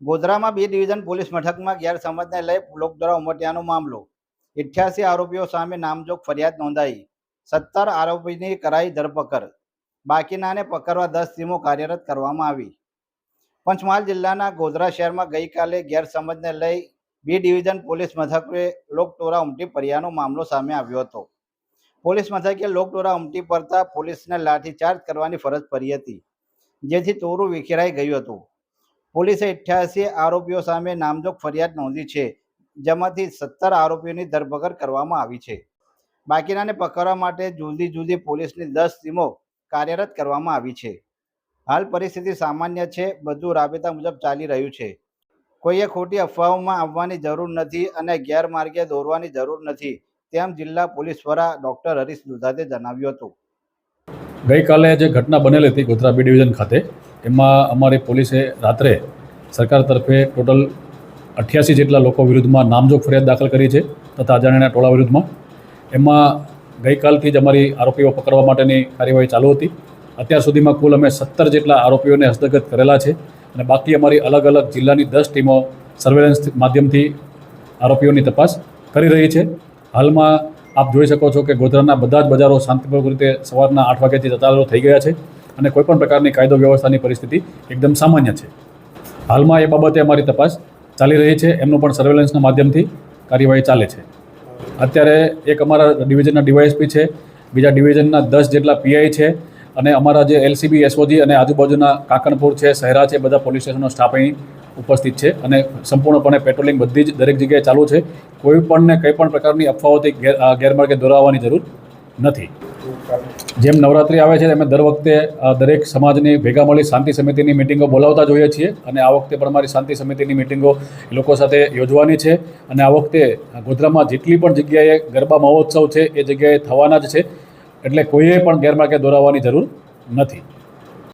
ગોધરામાં B division police મથકમાં ગેરસમજને લઈ લોકો દ્વારા ઉમટ્યાનો મામલો. 88 આરોપીઓ સામે નામજોગ ફરિયાદ નોંધાઈ. 17 આરોપીની કરાઈ ધરપકડ. બાકીનાને પકડવા 10 ટીમો કાર્યરત કરવામાં આવી. પંચમહાલ જિલ્લાના ગોધરા શહેરમાં ગઈકાલે ગેરસમજને લઈ બી ડિવિઝન પોલીસ મથકે લોકટોળા ઉમટી પડ્યાનો મામલો સામે આવ્યો હતો. પોલીસ મથકે લોકટોળા ઉમટી પડતા પોલીસને લાઠીચાર્જ કરવાની ફરજ પડી હતી, જેથી ટોળું વિખેરાઈ ગયું હતું. પોલીસે 88 આરોપીઓ સામે નામજોગ ફરિયાદ નોંધી છે, જેમાંથી 17 આરોપીઓની ધરપકડ કરવામાં આવી છે. બાકીનાને પકડવા માટે જુદી જુદી પોલીસની 10 ટીમો કાર્યરત કરવામાં આવી છે. હાલ પરિસ્થિતિ સામાન્ય છે, બધું રાબેતા મુજબ ચાલી રહ્યું છે. કોઈએ ખોટી અફવાઓમાં આવવાની જરૂર નથી અને ગેરમાર્ગે દોરવાની જરૂર નથી, તેમ જિલ્લા પોલીસ વડા ડૉક્ટર હરીશ દુધાતે જણાવ્યું હતું. ગઈકાલે જે ઘટના બનેલી હતી ગોધરા બી ડિવિઝન ખાતે, એમાં અમારી પોલીસે રાત્રે સરકાર તરફે ટોટલ 88 જેટલા લોકો વિરુદ્ધમાં નામજોગ ફરિયાદ દાખલ કરી છે તથા અજાણ્યા ટોળા વિરુદ્ધમાં. એમાં ગઈકાલથી જ અમારી આરોપીઓ પકડવા માટેની કાર્યવાહી ચાલુ હતી. અત્યાર સુધીમાં કુલ અમે 17 જેટલા આરોપીઓને હસ્તગત કરેલા છે અને બાકી અમારી અલગ અલગ જિલ્લાની 10 ટીમો સર્વેલન્સ માધ્યમથી આરોપીઓની તપાસ કરી રહી છે. હાલમાં આપ જોઈ શકો છો કે ગોધરાના બધા જ બજારો શાંતિપૂર્વક રીતે સવારના 8 વાગ્યાથી ચાલુ થઈ ગયા છે અને કોઈપણ પ્રકારની કાયદો વ્યવસ્થાની પરિસ્થિતિ એકદમ સામાન્ય છે. હાલમાં એ બાબતે અમારી તપાસ ચાલી રહી છે. એમનું પણ સર્વેલન્સના માધ્યમથી કાર્યવાહી ચાલે છે. અત્યારે એક અમારા ડિવિઝનના ડીવાયએસપી છે, બીજા ડિવિઝનના 10 જેટલા પીઆઈ છે અને અમારા જે એલસીબી, એસઓજી અને આજુબાજુના કાકણપુર છે, શહેરા છે, બધા પોલીસ સ્ટેશનનો સ્ટાફ અહીં ઉપસ્થિત છે અને સંપૂર્ણપણે પેટ્રોલિંગ બધી જ દરેક જગ્યાએ ચાલુ છે. કોઈ પણને કંઈ પણ પ્રકારની અફવાઓથી ગેરમાર્ગે દોરાવવાની જરૂર નથી. જેમ નવરાત્રિ આવે છે અમે દર વખતે દરેક સમાજની ભેગા મળી શાંતિ સમિતિની મિટિંગો બોલાવતા જોઈએ છીએ અને આ વખતે પણ અમારી શાંતિ સમિતિની મિટિંગો લોકો સાથે યોજવાની છે. અને આ વખતે ગોધરામાં જેટલી પણ જગ્યાએ ગરબા મહોત્સવ છે એ જગ્યાએ થવાના જ છે, એટલે કોઈએ પણ ગેરમાર્ગે દોરાવવાની જરૂર નથી.